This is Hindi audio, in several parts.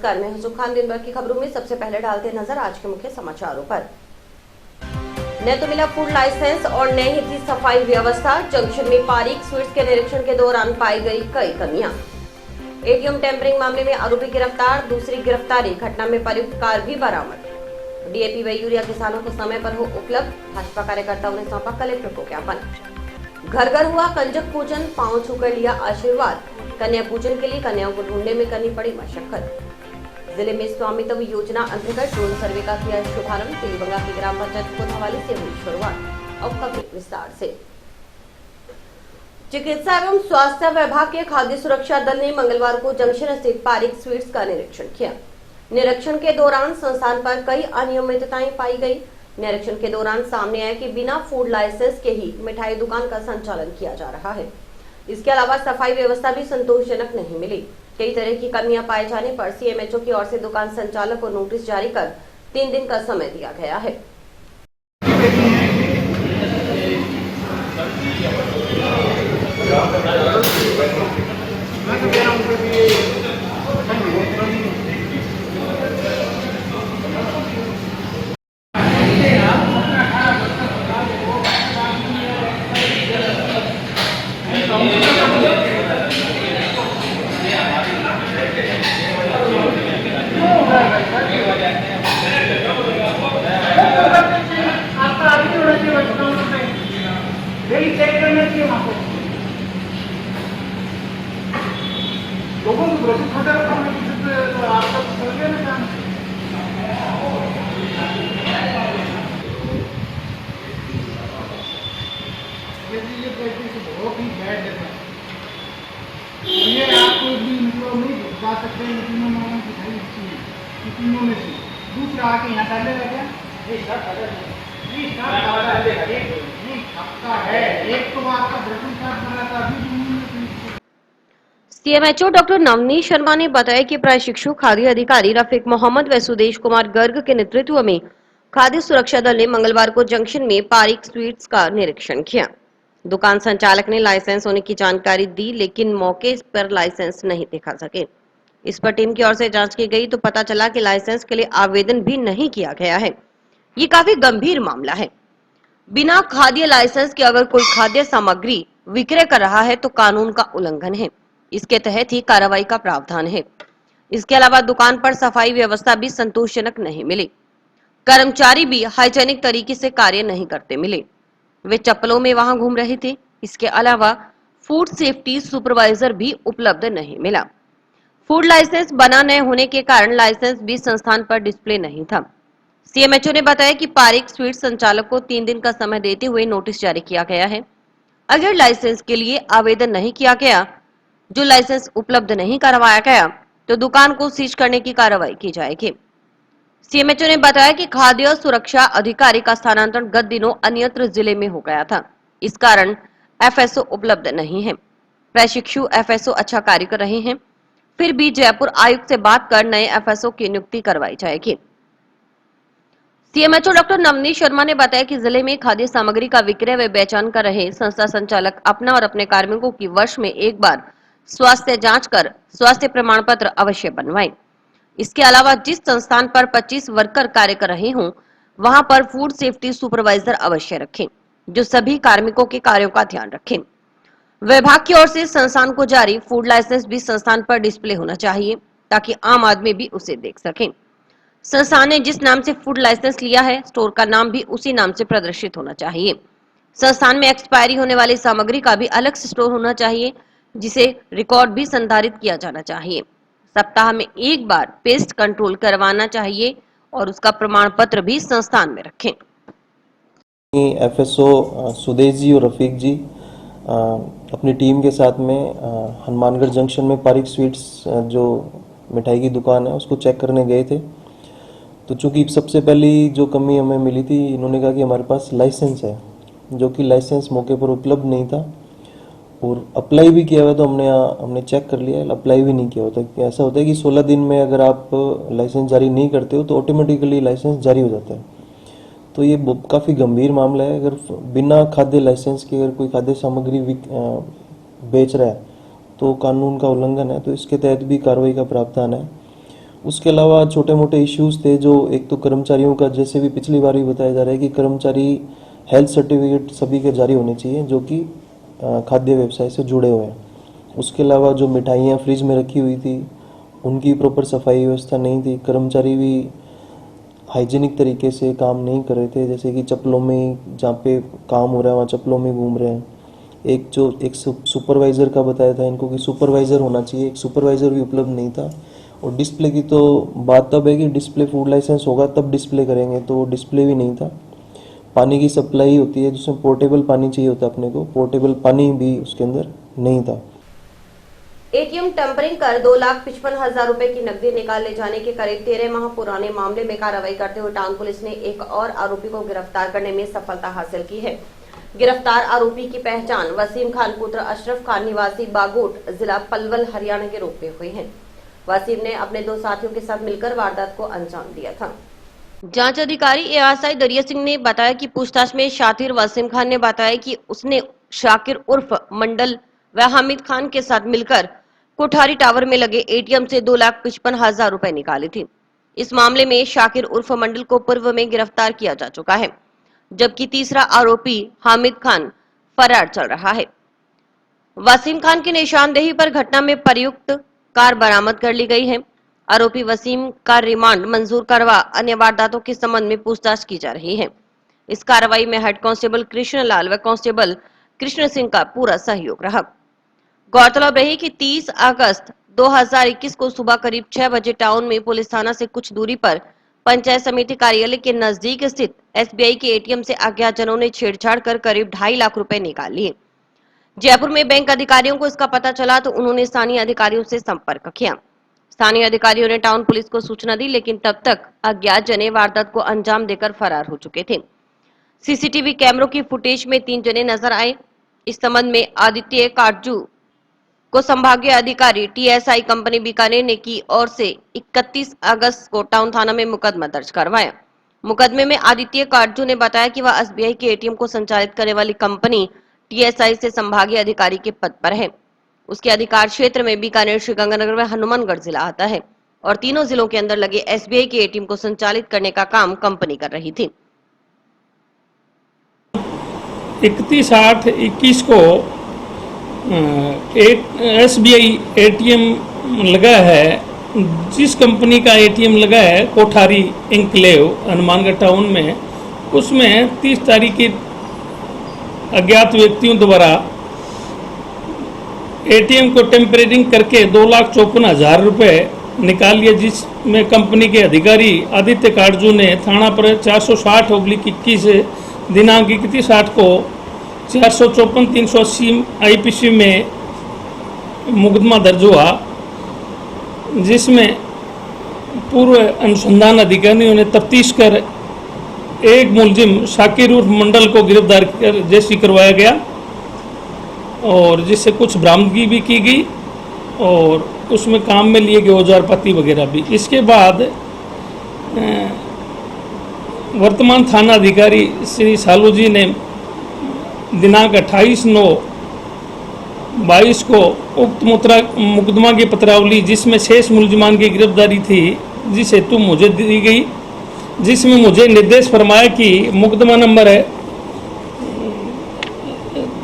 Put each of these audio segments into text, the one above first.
नमस्कार, मैं हसूब खान। दिन भर की खबरों में सबसे पहले डालते नजर आज के मुख्य समाचारों पर। न तो मिला फूड लाइसेंस और न ही थी सफाई व्यवस्था। जंक्शन में पारिक स्वीट्स के निरीक्षण के दौरान पाई गई कई कमियां। एटीएम टेम्परिंग मामले में आरोपी गिरफ्तार, दूसरी गिरफ्तारी। घटना में प्रयुक्त कार भी बरामद। डीएपी व यूरिया किसानों को समय पर हो उपलब्ध। भाजपा कार्यकर्ताओं ने सौंपा कलेक्टर को ज्ञापन। घर घर हुआ कंजक पूजन, पांव छूकर लिया आशीर्वाद। कन्या पूजन के लिए कन्याओं को ढूंढने में करनी पड़ी मशक्कत। जिले में स्वामित्व योजना अंतर्गत ड्रोन सर्वे का किया शुभारंभ। तिलीबंगा की ग्राम पंचायत कोतवाली से हुई शुरुआत। अब खबरें विस्तार से। चिकित्सा एवं स्वास्थ्य विभाग के खाद्य सुरक्षा दल ने मंगलवार को जंक्शन स्थित पारिक स्वीट्स का निरीक्षण किया। निरीक्षण के दौरान संस्थान पर कई अनियमितताएं पाई गई। निरीक्षण के दौरान सामने आया कि बिना फूड लाइसेंस के ही मिठाई दुकान का संचालन किया जा रहा है। इसके अलावा सफाई व्यवस्था भी संतोषजनक नहीं मिली। कई तरह की कमियां पाए जाने पर सीएमएचओ की ओर से दुकान संचालक को नोटिस जारी कर 3 दिन का समय दिया गया है। लोगों को सुरक्षित होटल आपका सर्वे में जाना ये प्रैक्टिस बहुत ही बैड है। ये आप भी इनको नहीं बता सकते हैं तीनों में दिखाई अच्छी है तीनों में से दूसरा आके यहाँ डाले लगे एक तो आपका दर्शन साथ बना था सीएमएचओ डॉक्टर नवनीत शर्मा ने बताया कि प्रशिक्षु खाद्य अधिकारी रफीक मोहम्मद व सुदेश कुमार गर्ग के नेतृत्व में खाद्य सुरक्षा दल ने मंगलवार को जंक्शन में पारिक स्वीट्स का निरीक्षण किया। दुकान संचालक ने लाइसेंस होने की जानकारी दी, लेकिन मौके पर लाइसेंस नहीं दिखा सके। इस पर टीम की ओर से जांच की गई तो पता चला कि लाइसेंस के लिए आवेदन भी नहीं किया गया है। ये काफी गंभीर मामला है। बिना खाद्य लाइसेंस के अगर कोई खाद्य सामग्री विक्रय कर रहा है तो कानून का उल्लंघन है। इसके तहत ही कार्रवाई का प्रावधान है। इसके अलावा दुकान पर सफाई व्यवस्था भी संतोषजनक नहीं मिली। कर्मचारी भी हाइजेनिक तरीके से कार्य नहीं करते मिले। वे चप्पलों में वहां घूम रहे थे। इसके अलावा फूड सेफ्टी सुपरवाइजर भी उपलब्ध नहीं मिला। फूड लाइसेंस बना न होने के कारण लाइसेंस भी संस्थान पर डिस्प्ले नहीं था। सीएमएचओ ने बताया कि पारिक स्वीट संचालक को 3 दिन का समय देते हुए नोटिस जारी किया गया है। अगर लाइसेंस के लिए आवेदन नहीं किया गया, जो लाइसेंस उपलब्ध नहीं करवाया गया, तो दुकान को सीज करने की कार्रवाई की जाएगी। सीएमएचओ ने बताया कि खाद्य सुरक्षा अधिकारी का स्थानांतरण गत दिनों अन्यत्र जिले में हो गया था। इस कारण एफएसओ उपलब्ध नहीं है। प्रशिक्षु एफएसओ अच्छा कार्य कर रहे हैं। फिर भी जयपुर आयुक्त से बात कर नए एफएसओ की नियुक्ति करवाई जाएगी। सीएमएचओ डॉक्टर नवनीत शर्मा ने बताया कि जिले में खाद्य सामग्री का विक्रय व बेचान कर रहे संस्था संचालक अपना और अपने कार्मिकों की वर्ष में एक बार स्वास्थ्य जांच कर स्वास्थ्य प्रमाण पत्र अवश्य बनवाएं। इसके अलावा जिस संस्थान पर 25 वर्कर कार्य कर रहे हों, वहां पर फूड सेफ्टी सुपरवाइजर अवश्य रखें, जो सभी कार्मिकों के कार्यों का ध्यान रखें। विभाग की ओर से संस्थान को जारी फूड लाइसेंस भी संस्थान पर डिस्प्ले होना चाहिए, ताकि आम आदमी भी उसे देख सकें। संस्थान ने जिस नाम से फूड लाइसेंस लिया है, स्टोर का नाम भी उसी नाम से प्रदर्शित होना चाहिए। संस्थान में एक्सपायरी होने वाली सामग्री का भी अलग से स्टोर होना चाहिए, जिसे रिकॉर्ड भी संधारित किया जाना चाहिए। सप्ताह में एक बार पेस्ट कंट्रोल करवाना चाहिए और उसका प्रमाण पत्र भी संस्थान में रखें। एफएसओ सुदेश जी और रफीक जी अपनी टीम के साथ में हनुमानगढ़ जंक्शन में पारिक स्वीट्स जो मिठाई की दुकान है उसको चेक करने गए थे। तो चूंकि सबसे पहली जो कमी हमें मिली थी, इन्होंने कहा कि हमारे पास लाइसेंस है, जो कि लाइसेंस मौके पर उपलब्ध नहीं था और अप्लाई भी किया हुआ। तो हमने चेक कर लिया, अप्लाई भी नहीं किया होता। ऐसा होता है कि 16 दिन में अगर आप लाइसेंस जारी नहीं करते हो तो ऑटोमेटिकली लाइसेंस जारी हो जाता है। तो ये काफ़ी गंभीर मामला है। अगर बिना खाद्य लाइसेंस के अगर कोई खाद्य सामग्री बेच रहा है तो कानून का उल्लंघन है। तो इसके तहत भी कार्रवाई का प्रावधान है उसके अलावा छोटे मोटे इश्यूज थे जो, एक तो कर्मचारियों का, जैसे भी पिछली बार भी बताया जा रहा है कि कर्मचारी हेल्थ सर्टिफिकेट सभी के जारी होने चाहिए जो कि खाद्य व्यवसाय से जुड़े हुए हैं। उसके अलावा जो मिठाइयाँ फ्रिज में रखी हुई थी उनकी प्रॉपर सफाई व्यवस्था नहीं थी, कर्मचारी भी हाइजीनिक तरीके से काम नहीं कर रहे थे, जैसे कि चप्पलों में, जहाँ पे काम हो रहा है वहाँ चप्पलों में घूम रहे हैं। एक सुपरवाइज़र का बताया था इनको कि सुपरवाइज़र होना चाहिए, एक सुपरवाइज़र भी उपलब्ध नहीं था। और डिस्प्ले की तो बात तब है कि डिस्प्ले फूड लाइसेंस होगा तब डिस्प्ले करेंगे, तो डिस्प्ले भी नहीं था। पानी की सप्लाई होती है जिसमें पोर्टेबल पानी चाहिए होता है अपने को, पोर्टेबल पानी भी उसके अंदर नहीं था। एटीएम टैंपरिंग कर 2,55,000 रुपए की नकदी निकाल ले जाने के करीब 13 माह पुराने मामले में कार्रवाई करते हुए टाउन पुलिस ने एक और आरोपी को गिरफ्तार करने में सफलता हासिल की है। गिरफ्तार आरोपी की पहचान वसीम खान पुत्र अशरफ खान निवासी बागोट जिला पलवल हरियाणा के रूप में हुई है। वसीम ने अपने 2 साथियों के साथ मिलकर वारदात को अंजाम दिया था। जांच अधिकारी एएसआई दरिया सिंह ने बताया कि पूछताछ में शातिर वसीम खान ने बताया कि उसने शाकिर उर्फ मंडल व हामिद खान के साथ मिलकर कोठारी टावर में लगे एटीएम से 2,55,000 रुपए निकाले थे। इस मामले में शाकिर उर्फ मंडल को पूर्व में गिरफ्तार किया जा चुका है, जबकि तीसरा आरोपी हामिद खान फरार चल रहा है। वसीम खान की निशानदेही पर घटना में प्रयुक्त कार बरामद कर ली गई है। आरोपी वसीम का रिमांड मंजूर करवा अन्य वारदातों के संबंध में पूछताछ की जा रही है। इस कार्रवाई में हेड कांस्टेबल कृष्णलाल व कांस्टेबल कृष्ण सिंह का पूरा सहयोग रहा। गौरतलब रही कि 30 अगस्त 2021 को सुबह करीब 6 बजे टाउन में पुलिस थाना से कुछ दूरी पर पंचायत समिति कार्यालय के नजदीक स्थित एसबीआई के एटीएम से अज्ञातजनों ने छेड़छाड़ कर करीब 2.5 लाख रुपए निकाल लिए। जयपुर में बैंक अधिकारियों को इसका पता चला तो उन्होंने स्थानीय अधिकारियों से संपर्क किया। स्थानीय अधिकारियों ने टाउन पुलिस को सूचना दी, लेकिन तब तक अज्ञात जने वारदात को अंजाम देकर फरार हो चुके थे। सीसीटीवी कैमरों की फुटेज में 3 जने नजर आए। इस संबंध में आदित्य काटजू को संभागीय अधिकारी टीएसआई कंपनी बीकानेर ने की ओर से 31 अगस्त को टाउन थाना में मुकदमा दर्ज करवाया। मुकदमे में आदित्य काटजू ने बताया कि वह एसबीआई के एटीएम को संचालित करने वाली कंपनी टीएसआई से संभागीय अधिकारी के पद पर है। उसके अधिकार क्षेत्र में बीकानेर, श्रीगंगानगर व हनुमानगढ़ जिला आता है और तीनों जिलों के अंदर लगे एसबीआई के एटीएम को संचालित करने का काम कंपनी कर रही थी। 31/8/21 को एसबीआई एटीएम लगा है। जिस कंपनी का एटीएम लगा है कोठारी इंक्लेव हनुमानगढ़ टाउन में, उसमें 30 तारीख की अज्ञात व्यक्तियों द्वारा एटीएम को टेम्परेरिंग करके 2,54,000 रुपए निकाल लिया, जिसमें कंपनी के अधिकारी आदित्य काटजू ने थाना पर 460/21 दिनांक 31/8 को 454-380 आईपीसी में मुकदमा दर्ज हुआ, जिसमें पूर्व अनुसंधान अधिकारियों ने तफ्तीश कर एक मुलजिम शाकिर उर्फ मंडल को गिरफ्तार कर जेसी करवाया गया और जिससे कुछ बरामदगी भी की गई और उसमें काम में लिए गए औजार पाती वगैरह भी। इसके बाद वर्तमान थाना अधिकारी श्री सालू जी ने दिनांक 28/9/22 को उक्त मुकदमा की पत्रावली जिसमें शेष मुलजिमान की गिरफ्तारी थी जिस हेतु मुझे दी गई, जिसमें मुझे निर्देश फरमाया कि मुकदमा नंबर है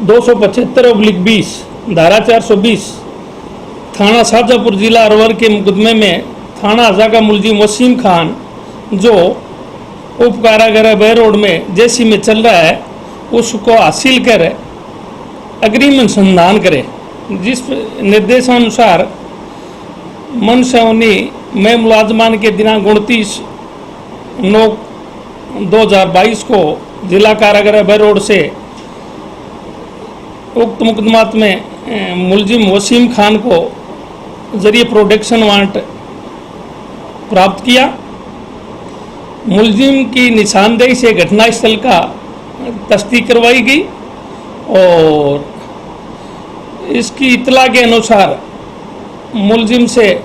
275/20 धारा 420 थाना शाहजहाँपुर जिला अरवल के मुकदमे में थाना अजा का मुलजिम वसीम खान जो उप कारागार बे रोड में जेसी में चल रहा है उसको हासिल कर अग्रिम अनुसंधान करे, जिस निर्देशानुसार मनसौनी में मुलाजमान के दिनांक 29/9/2022 को जिला कारागार बे रोड से उक्त मुकदमात में मुलजिम वसीम खान को जरिए प्रोटेक्शन वारंट प्राप्त किया। मुलजिम की निशानदेही से घटनास्थल का तस्दीक करवाई गई और इसकी इतला के अनुसार मुलजिम से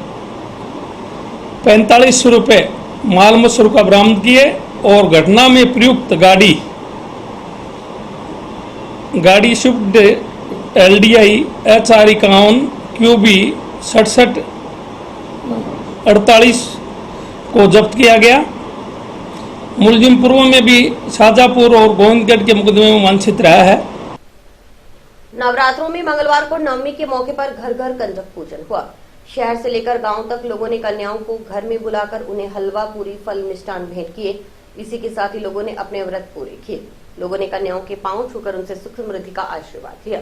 4500 रुपये माल मसरूफ का बरामद किए और घटना में प्रयुक्त गाड़ी स्विफ्ट LDI HR 51 QB 6748 को जब्त किया गया। मुलजिम पूर्व में भी शाहजहांपुर और गोविंदगढ़ के मुकदमे में वांछित रहा है। नवरात्रों में मंगलवार को नवमी के मौके पर घर घर कंजक पूजन हुआ। शहर से लेकर गांव तक लोगों ने कन्याओं को घर में बुलाकर उन्हें हलवा, पूरी, फल, मिष्ठान भेंट किए। इसी के साथ ही लोगों ने अपने व्रत पूरे किए। लोगों ने कन्याओं के पांव छूकर उनसे सुख समृद्धि का आशीर्वाद लिया।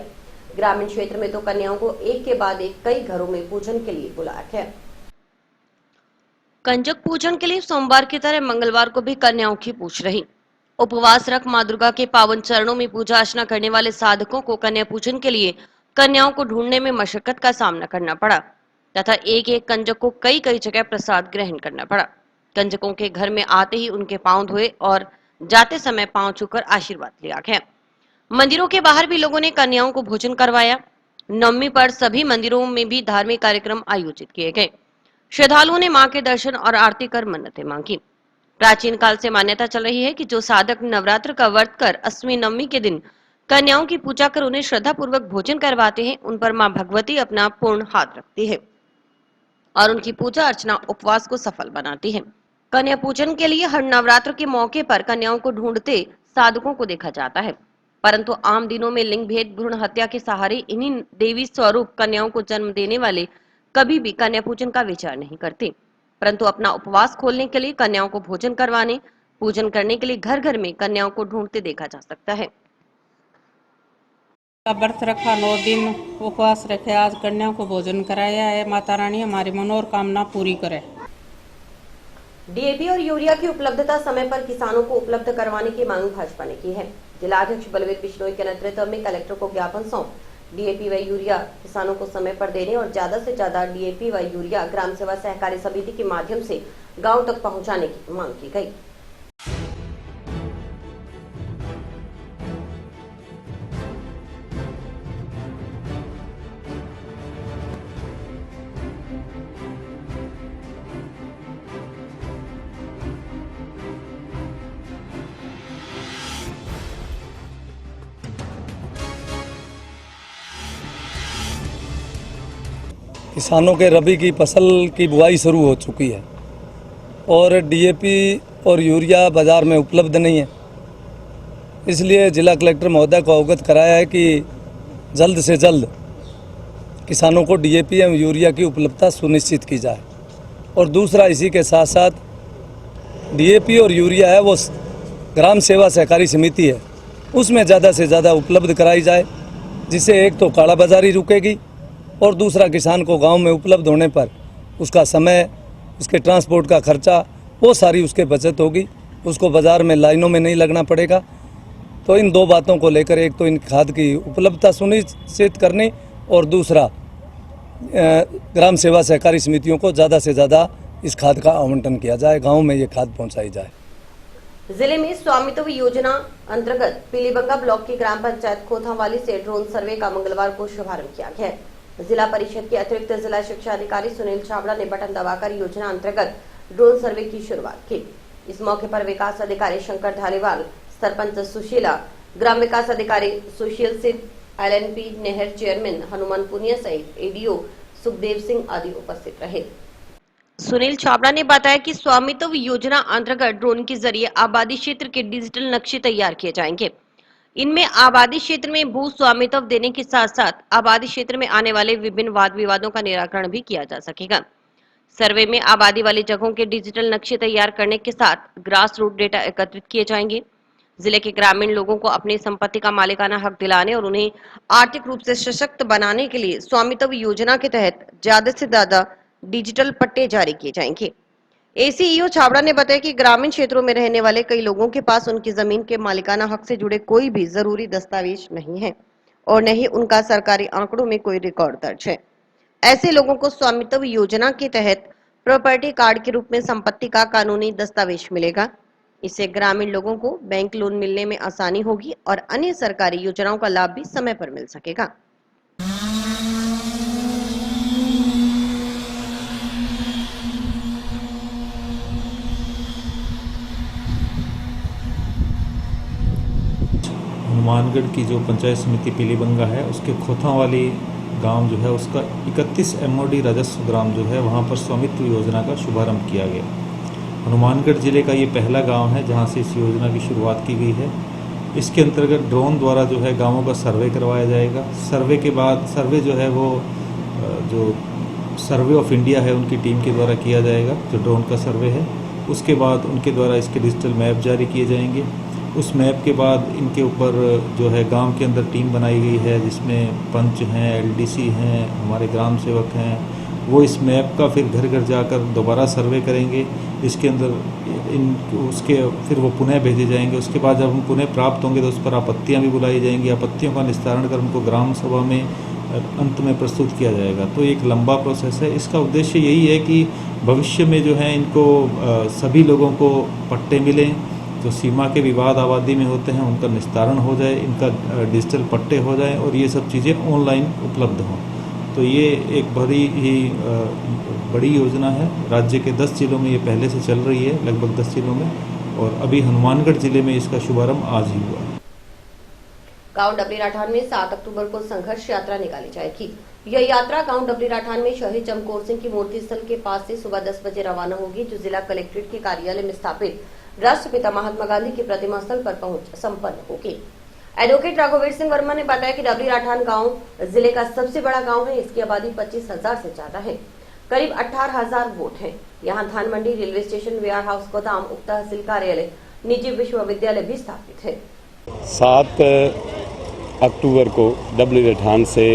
ग्रामीण क्षेत्र में तो कन्याओं को एक के बाद एक कई घरों में पूजन के लिए बुलाया गया। कंजक पूजन के लिए सोमवार की तरह मंगलवार को भी कन्याओं की पूछ रही। उपवास रख मां दुर्गा के पावन चरणों में पूजा अर्चना करने वाले साधकों को कन्या पूजन के लिए कन्याओं को ढूंढने में मशक्कत का सामना करना पड़ा तथा एक एक कंजक को कई कई जगह प्रसाद ग्रहण करना पड़ा। कंजकों के घर में आते ही उनके पांव धोए और जाते समय पांव छूकर आशीर्वाद लिया गया। मंदिरों के बाहर भी लोगों ने कन्याओं को भोजन करवाया। नवमी पर सभी मंदिरों में भी धार्मिक कार्यक्रम आयोजित किए गए। श्रद्धालुओं ने मां के दर्शन और आरती कर मन्नतें मांगी। प्राचीन काल से मान्यता चल रही है कि जो साधक नवरात्र का व्रत कर अष्टमी नवमी के दिन कन्याओं की पूजा कर उन्हें श्रद्धा पूर्वक भोजन करवाते हैं, उन पर मां भगवती अपना पूर्ण हाथ रखती है और उनकी पूजा अर्चना उपवास को सफल बनाती है। कन्या पूजन के लिए हर नवरात्र के मौके पर कन्याओं को ढूंढते साधकों को देखा जाता है, परंतु आम दिनों में लिंग भेद, भ्रूण हत्या के सहारे इन्हीं देवी स्वरूप कन्याओं को जन्म देने वाले कभी भी कन्या पूजन का विचार नहीं करते, परंतु अपना उपवास खोलने के लिए कन्याओं को भोजन करवाने, पूजन करने के लिए घर घर में कन्याओं को ढूंढते देखा जा सकता है। का व्रत रखा, 9 दिन उपवास रखे, आज कन्याओं को भोजन कराया है। माता रानी हमारी मनोकामना पूरी करे। डीएपी और यूरिया की उपलब्धता समय पर किसानों को उपलब्ध करवाने की मांग भाजपा ने की है। जिलाध्यक्ष बलवीर बिश्नोई के नेतृत्व में कलेक्टर को ज्ञापन सौंप डीएपी व यूरिया किसानों को समय पर देने और ज्यादा से ज्यादा डीएपी व यूरिया ग्राम सेवा सहकारी समिति के माध्यम से गांव तक पहुंचाने की मांग की गई। किसानों के रबी की फसल की बुआई शुरू हो चुकी है और डीएपी और यूरिया बाज़ार में उपलब्ध नहीं है। इसलिए जिला कलेक्टर महोदय को अवगत कराया है कि जल्द से जल्द किसानों को डीएपी एवं यूरिया की उपलब्धता सुनिश्चित की जाए। और दूसरा, इसी के साथ साथ डीएपी और यूरिया है वो ग्राम सेवा सहकारी समिति है, उसमें ज़्यादा से ज़्यादा उपलब्ध कराई जाए, जिससे एक तो काला बाज़ारी रुकेगी और दूसरा किसान को गांव में उपलब्ध होने पर उसका समय, उसके ट्रांसपोर्ट का खर्चा, वो सारी उसके बचत होगी, उसको बाज़ार में लाइनों में नहीं लगना पड़ेगा। तो इन दो बातों को लेकर, एक तो इन खाद की उपलब्धता सुनिश्चित करनी और दूसरा ग्राम सेवा सहकारी समितियों को ज़्यादा से ज़्यादा इस खाद का आवंटन किया जाए, गाँव में ये खाद पहुँचाई जाए। जिले में स्वामित्व योजना अंतर्गत पीलीबंगा ब्लॉक की ग्राम पंचायत खोथावाली से ड्रोन सर्वे का मंगलवार को शुभारंभ किया गया। जिला परिषद के अतिरिक्त जिला शिक्षा अधिकारी सुनील छाबड़ा ने बटन दबाकर योजना अंतर्गत ड्रोन सर्वे की शुरुआत की। इस मौके पर विकास अधिकारी शंकर धालीवाल, सरपंच सुशीला, ग्राम विकास अधिकारी सुशील सिंह, एलएनपी नहर चेयरमैन हनुमान पुनिया सहित एडीओ सुखदेव सिंह आदि उपस्थित रहे। सुनील छाबड़ा ने बताया कि स्वामित्व योजना अंतर्गत ड्रोन के जरिए आबादी क्षेत्र के डिजिटल नक्शे तैयार किए जाएंगे। इनमें आबादी क्षेत्र में भू स्वामित्व देने के साथ साथ आबादी क्षेत्र में आने वाले विभिन्न वाद विवादों का निराकरण भी किया जा सकेगा। सर्वे में आबादी वाली जगहों के डिजिटल नक्शे तैयार करने के साथ ग्रास रूट डेटा एकत्रित किए जाएंगे। जिले के ग्रामीण लोगों को अपनी संपत्ति का मालिकाना हक दिलाने और उन्हें आर्थिक रूप से सशक्त बनाने के लिए स्वामित्व योजना के तहत ज्यादा से ज्यादा डिजिटल पट्टे जारी किए जाएंगे। एसीईओ छाबड़ा ने बताया कि ग्रामीण क्षेत्रों में रहने वाले कई लोगों के पास उनकी जमीन के मालिकाना हक से जुड़े कोई भी जरूरी दस्तावेज नहीं है और न ही उनका सरकारी आंकड़ों में कोई रिकॉर्ड दर्ज है। ऐसे लोगों को स्वामित्व योजना के तहत प्रॉपर्टी कार्ड के रूप में संपत्ति का कानूनी दस्तावेज मिलेगा। इससे ग्रामीण लोगों को बैंक लोन मिलने में आसानी होगी और अन्य सरकारी योजनाओं का लाभ भी समय पर मिल सकेगा। हनुमानगढ़ की जो पंचायत समिति पीलीबंगा है, उसके खोथावाली गांव जो है उसका 31 MOD राजस्व ग्राम जो है वहां पर स्वामित्व योजना का शुभारंभ किया गया। हनुमानगढ़ ज़िले का ये पहला गांव है जहां से इस योजना की शुरुआत की गई है। इसके अंतर्गत ड्रोन द्वारा जो है गांवों का सर्वे करवाया जाएगा। सर्वे के बाद सर्वे जो है वो जो सर्वे ऑफ इंडिया है उनकी टीम के द्वारा किया जाएगा, जो ड्रोन का सर्वे है। उसके बाद उनके द्वारा इसके डिजिटल मैप जारी किए जाएंगे। उस मैप के बाद इनके ऊपर जो है गांव के अंदर टीम बनाई गई है जिसमें पंच हैं, एलडीसी हैं, हमारे ग्राम सेवक हैं। वो इस मैप का फिर घर घर जाकर दोबारा सर्वे करेंगे। इसके अंदर उसके फिर वो पुनः भेजे जाएंगे। उसके बाद जब हम पुनः प्राप्त होंगे तो उस पर आपत्तियाँ भी बुलाई जाएंगी। आपत्तियों का निस्तारण कर उनको ग्राम सभा में अंत में प्रस्तुत किया जाएगा। तो एक लंबा प्रोसेस है। इसका उद्देश्य यही है कि भविष्य में जो है इनको सभी लोगों को पट्टे मिलें, जो सीमा के विवाद आबादी में होते हैं उनका निस्तारण हो जाए, इनका डिजिटल पट्टे हो जाए और ये सब चीज़ें ऑनलाइन उपलब्ध हों। तो ये एक बड़ी योजना है। राज्य के 10 जिलों में ये पहले से चल रही है, लगभग 10 जिलों में, और अभी हनुमानगढ़ जिले में इसका शुभारंभ आज ही हुआ। गांव डबली राठान में 7 अक्टूबर को संघर्ष यात्रा निकाली जाएगी। यह यात्रा गांव डबली राठान में शहीद चमकौर सिंह की मूर्ति स्थल के पास से सुबह 10 बजे रवाना होगी, जो जिला कलेक्ट्रेट के कार्यालय में स्थापित राष्ट्रपिता महात्मा गांधी की प्रतिमा स्थल पर पहुंच संपन्न होगी। एडवोकेट राघवेर सिंह वर्मा ने बताया कि डबली राठान गांव जिले का सबसे बड़ा गांव है। इसकी आबादी 25,000 से ज्यादा है। करीब 18,000 वोट हैं। यहाँ धान मंडी, रेलवे स्टेशन, वेयर हाउस, गोदाम, उप तहसील कार्यालय, निजी विश्वविद्यालय भी स्थापित है। 7 अक्टूबर को डबली राठान से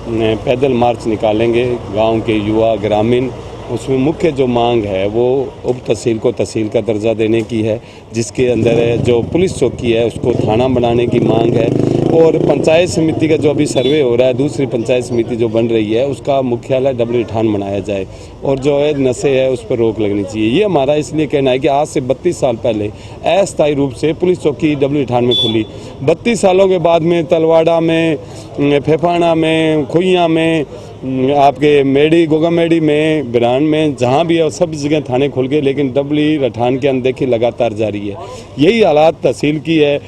पैदल मार्च निकालेंगे गांव के युवा ग्रामीण। उसमें मुख्य जो मांग है वो उप तहसील को तहसील का दर्जा देने की है, जिसके अंदर जो पुलिस चौकी है उसको थाना बनाने की मांग है, और पंचायत समिति का जो अभी सर्वे हो रहा है, दूसरी पंचायत समिति जो बन रही है उसका मुख्यालय डबली राठान बनाया जाए, और जो है नशे है उस पर रोक लगनी चाहिए। ये हमारा इसलिए कहना है कि आज से 32 साल पहले अस्थायी रूप से पुलिस चौकी डबली राठान में खुली। 32 सालों के बाद में तलवाड़ा में, फेफाना में, खुइयाँ में, आपके मेडी, गोगामेडी में, बिरान में, जहाँ भी है सब जगह थाने खुल गए, लेकिन डबली राठान की अनदेखी लगातार जारी है। यही हालात तहसील की है।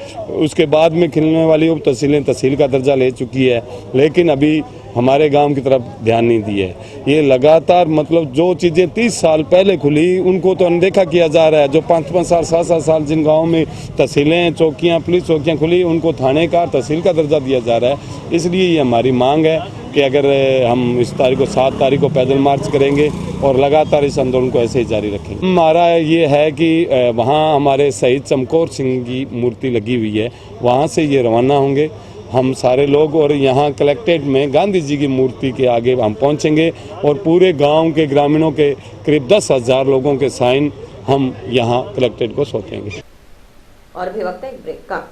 उसके बाद में खिलने वाली उप तहसीलें तहसील का दर्जा ले चुकी है, लेकिन अभी हमारे गांव की तरफ ध्यान नहीं दिया है। ये लगातार मतलब जो चीज़ें 30 साल पहले खुली उनको तो अनदेखा किया जा रहा है। जो 5-5 साल, 7-7 साल जिन गाँव में तहसीलें, चौकियाँ, पुलिस चौकियाँ खुली उनको थाने का, तहसील का दर्जा दिया जा रहा है। इसलिए ये हमारी मांग है कि अगर हम इस तारीख को 7 तारीख को पैदल मार्च करेंगे और लगातार इस आंदोलन को ऐसे ही जारी रखेंगे। हमारा ये है कि वहाँ हमारे शहीद चमकौर सिंह की मूर्ति लगी हुई है, वहाँ से ये रवाना होंगे हम सारे लोग, और यहाँ कलेक्ट्रेट में गांधी जी की मूर्ति के आगे हम पहुँचेंगे और पूरे गांव के ग्रामीणों के करीब 10,000 लोगों के साइन हम यहाँ कलेक्ट्रेट को सौंपेंगे। और भी वक्त है एक ब्रेक का।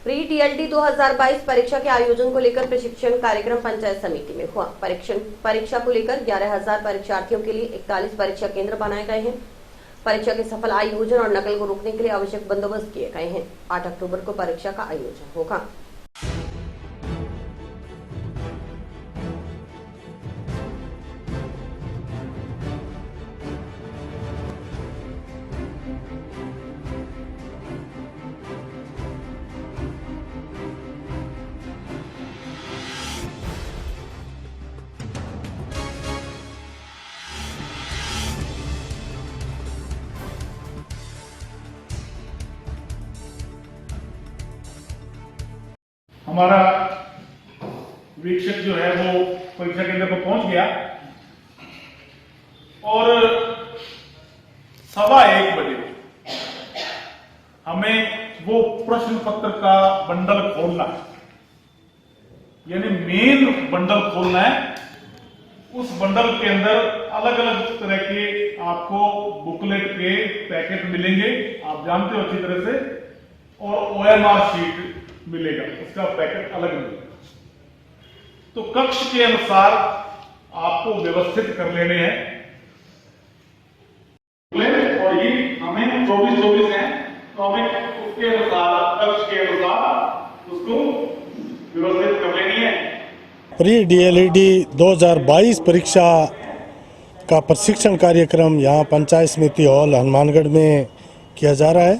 प्री टीएलडी 2022 परीक्षा के आयोजन को लेकर प्रशिक्षण कार्यक्रम पंचायत समिति में हुआ। परीक्षा को लेकर 11,000 परीक्षार्थियों के लिए 41 परीक्षा केंद्र बनाए गए हैं। परीक्षा के सफल आयोजन और नकल को रोकने के लिए आवश्यक बंदोबस्त किए गए हैं। 8 अक्टूबर को परीक्षा का आयोजन होगा। हमारा वीक्षक जो है वो परीक्षा केंद्र पर पहुंच गया और 1:15 बजे हमें वो प्रश्न पत्र का बंडल खोलना है, यानी मेन बंडल खोलना है उस बंडल के अंदर अलग अलग तरह के आपको बुकलेट के पैकेट मिलेंगे, आप जानते हो अच्छी तरह से, और OMR शीट मिलेगा, उसका पैकेट अलग मिलेगा। तो कक्ष के अनुसार आपको व्यवस्थित कर लेने हैं, और ये हमें 24 है, तो हमें उसके अनुसार कक्ष के अनुसार उसको व्यवस्थित कर लेनी है। प्री DLED 2022 परीक्षा का प्रशिक्षण कार्यक्रम यहाँ पंचायत समिति हॉल हनुमानगढ़ में किया जा रहा है।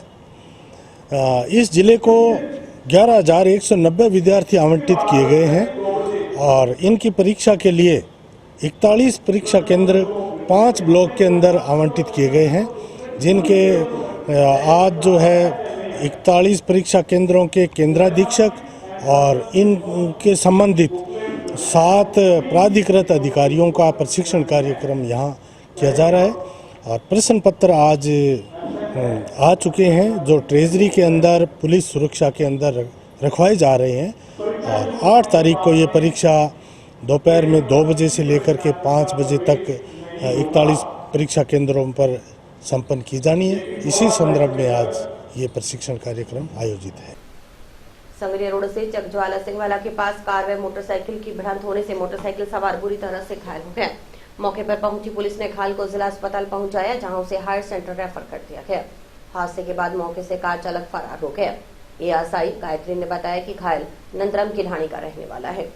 इस जिले को 11,190 विद्यार्थी आवंटित किए गए हैं और इनकी परीक्षा के लिए 41 परीक्षा केंद्र 5 ब्लॉक के अंदर आवंटित किए गए हैं, जिनके आज जो है 41 परीक्षा केंद्रों के केंद्राधीक्षक और इनके संबंधित 7 प्राधिकृत अधिकारियों का प्रशिक्षण कार्यक्रम यहाँ किया जा रहा है। और प्रश्न पत्र आज आ चुके हैं जो ट्रेजरी के अंदर पुलिस सुरक्षा के अंदर रखवाए जा रहे हैं। और 8 तारीख को ये परीक्षा दोपहर में 2 बजे से लेकर के 5 बजे तक 41 परीक्षा केंद्रों पर संपन्न की जानी है। इसी संदर्भ में आज ये प्रशिक्षण कार्यक्रम आयोजित है। संगरिया रोड से चकज्वाला सिंहवाला के पास कार व मोटरसाइकिल की भिड़ंत होने से मोटरसाइकिल सवार बुरी तरह से घायल हो गए। मौके पर पहुंची पुलिस ने घायल को जिला अस्पताल पहुंचाया, जहां उसे हायर सेंटर रेफर कर दिया गया। हादसे के बाद मौके से कार चालक फरार हो गया। एएसआई गायत्री ने बताया कि घायल नंदराम की ढाणी का रहने वाला है।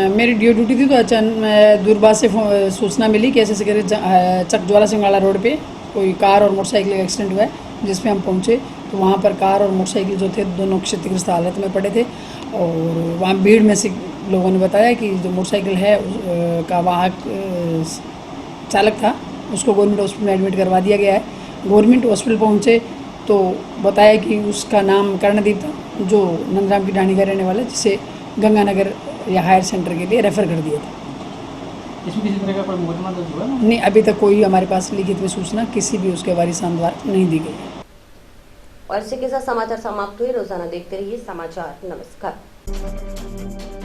मेरी ड्यूटी थी तो अचानक दूरबाज से सूचना मिली कि ऐसे करे चकज्वाला सिंहवाला रोड पे कोई कार और मोटरसाइकिल का एक्सीडेंट हुआ है, जिसमें हम पहुंचे तो वहाँ पर कार और मोटरसाइकिल जो थे दोनों क्षतिग्रस्त हालत में पड़े थे। और वहाँ भीड़ में से लोगों ने बताया कि जो मोटरसाइकिल है का वाहक चालक था, उसको गवर्नमेंट हॉस्पिटल में एडमिट करवा दिया गया है। गवर्नमेंट हॉस्पिटल पहुँचे तो बताया कि उसका नाम कर्णदीप था, जो नंदराम की ढाणी का रहने वाला, जिसे गंगानगर या हायर सेंटर के लिए रेफर कर दिया था। इसमें किसी तरह का कोई मुकदमा दर्ज हुआ? नहीं, अभी तक कोई हमारे पास लिखित में सूचना किसी भी उसके वारिसान द्वारा नहीं दी गई है। और इसी के साथ समाचार समाप्त हुए। रोजाना देखते रहिए समाचार। नमस्कार।